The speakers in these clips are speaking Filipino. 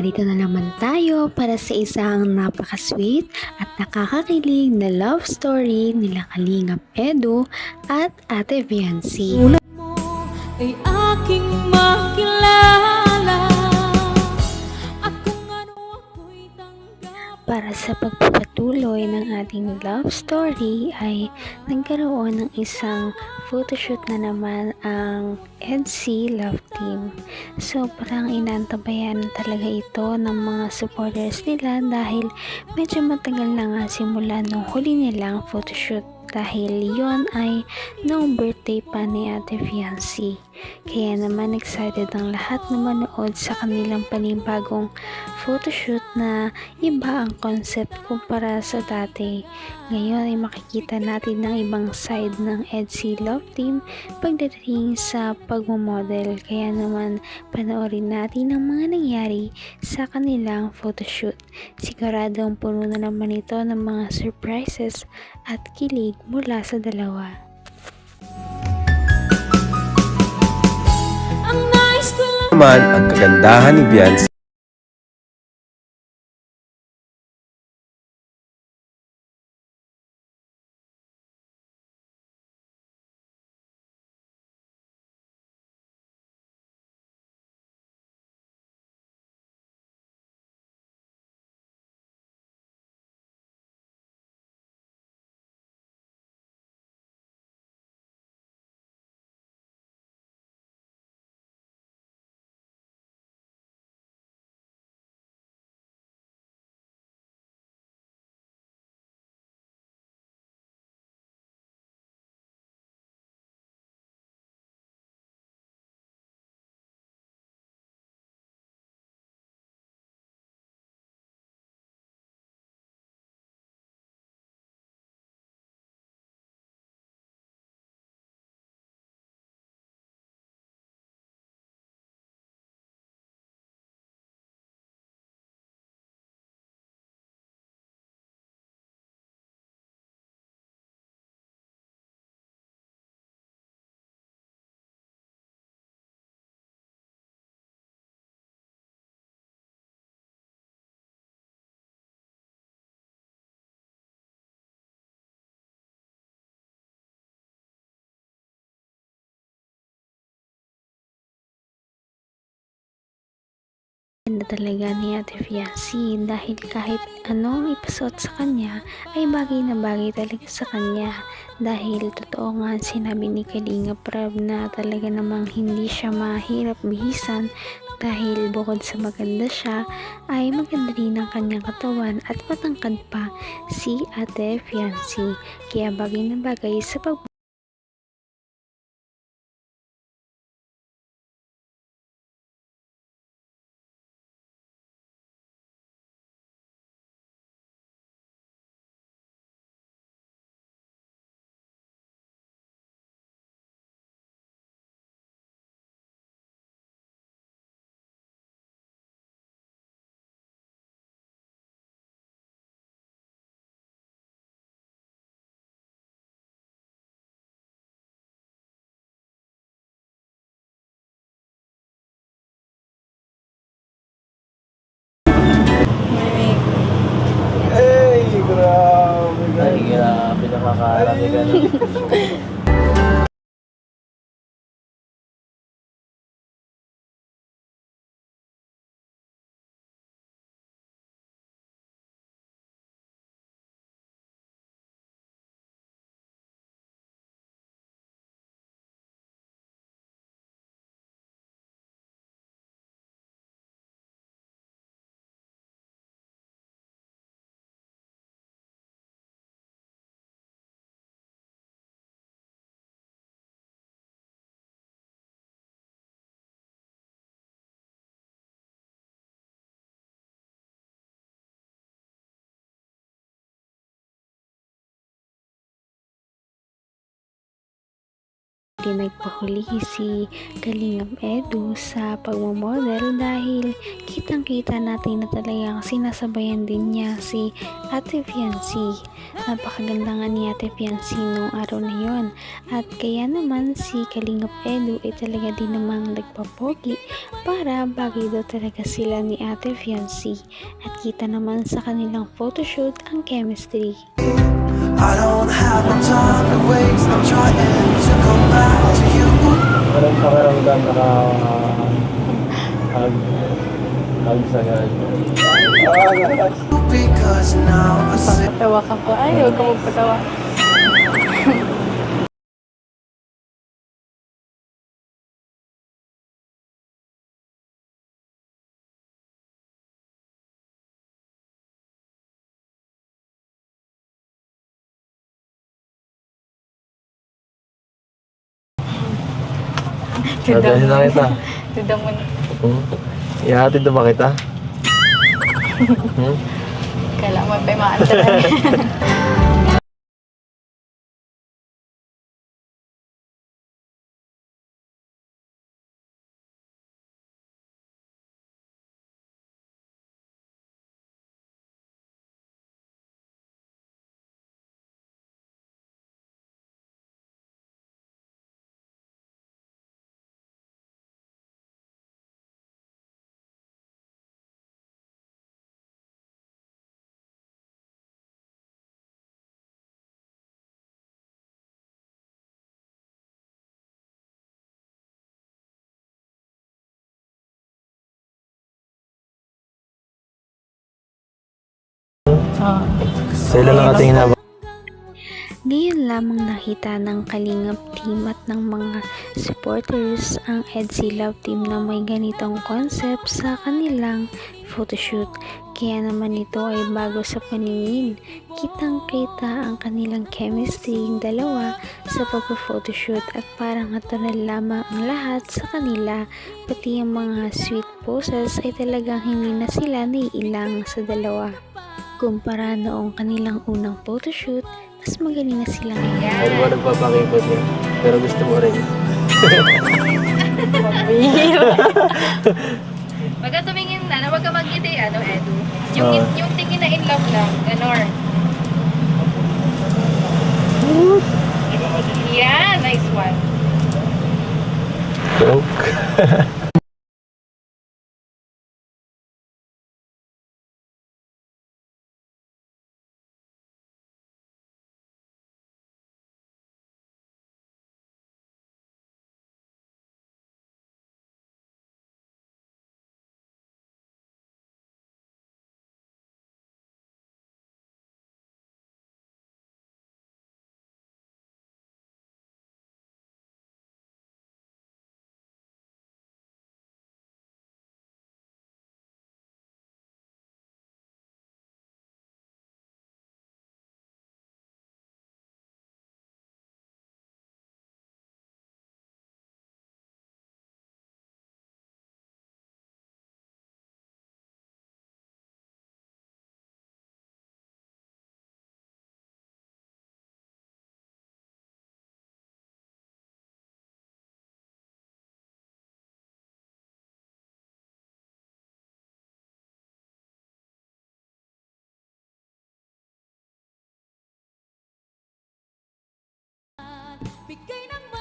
Narito na naman tayo para sa isang napaka-sweet at nakakakilig na love story nila Kalingap Edu at Ate Viancy. Tulad mo ay aking makilala at kung ano ako'y tanggap. Para sa pagpapatuloy ng ating love story ay nagkaroon ng isang photoshoot na naman ang EDC Love Team. Sobrang inantabayan talaga ito ng mga supporters nila dahil medyo matagal na nga simula nung huli nilang photoshoot dahil yon ay noong birthday pa ni Ate Fiancé. Kaya naman excited ang lahat na manood sa kanilang panibagong photoshoot na iba ang concept kumpara sa dati. Ngayon ay makikita natin ng ibang side ng EDC Love Team pagdating sa pagmamodel. Kaya naman panoorin natin ang mga nangyari sa kanilang photoshoot. Siguradong puno na naman ito ng mga surprises at kilig mula sa dalawa. Ang nais ko lang Naman ang kagandahan ni Viancy Ganda talaga ni Ate Fiancé dahil kahit anong ipasuot sa kanya ay bagay na bagay talaga sa kanya dahil totoo nga sinabi ni Kalingap Rab na talaga namang hindi siya mahirap bihisan dahil bukod sa maganda siya ay maganda rin ang kanyang katawan at matangkad pa si Ate Fiancé kaya bagay na bagay sa Hey, grabe. Ay, grabe nakakarami ganun. din nagpahuli si Kalingap Edu sa pagmamodel dahil kitang-kita natin na talagang sinasabayan din niya si Ate Fiancee. Napakaganda nga ni Ate Fiancee nung araw na yon, at kaya naman si Kalingap Edu ay talaga din namang nagpapogi para bagay daw talaga sila ni Ate Fiancee, at kita naman sa kanilang photoshoot ang chemistry. I don't have no time to waste. I'm trying to come back to you. Walang pakiramdam hug sagad. Because now I see Patawa ka po. Ay, huwag ka magpatawa. Dadalhin na kita. Tida mo na. Ihatid na ba kita? Kailangan mo pa yung maantara. Sila lang ating hinabang. Ngayon lamang nakita ng Kalingap team at ng mga supporters ang EDSI Love Team na may ganitong concept sa kanilang photoshoot. Kaya naman ito ay bago sa paningin. Kitang-kita ang kanilang chemistry yung dalawa sa pag-photoshoot, at parang natural lamang ang lahat sa kanila. Pati yung mga sweet poses ay talagang hindi na sila naiilang sa dalawa. Kumpara noong kanilang unang photoshoot, mas magaling na sila ngayon. Ano ba nagpapakipot niya? Pero gusto mo rin. Wag ka tumingin na, wag ka mag-ngiti, Edu. Yung tingin na in love lang, ganon. Yeah, nice one. Joke.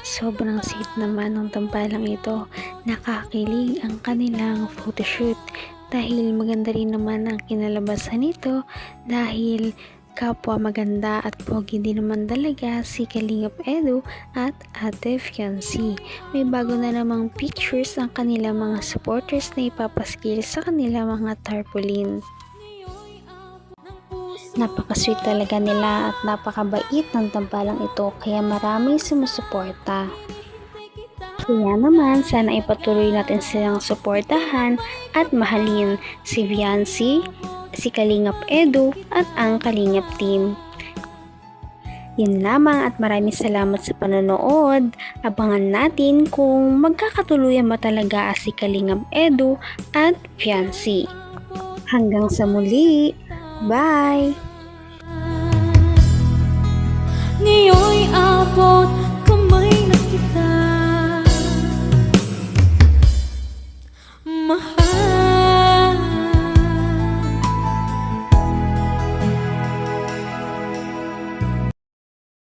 Sobrang sweet naman ng tampalang ito. Nakakilig ang kanilang photoshoot dahil maganda rin naman ang kinalabasan nito, dahil kapwa maganda at pogi din naman talaga si Kalingap Edu at Ate Fiancee. May bago na namang pictures ang kanilang mga supporters na ipapaskil sa kanilang mga tarpaulin. Napaka-sweet talaga nila at napakabait ng tampalang ito, kaya maraming sumusuporta. Kaya naman, sana ipatuloy natin silang suportahan at mahalin si Fiancee, si Kalingap Edu at ang Kalingap team. Yun lamang at maraming salamat sa panonood. Abangan natin kung magkakatuluyan ba talaga si Kalingap Edu at Fiancee. Hanggang sa muli! Bye! Ngayon'y abot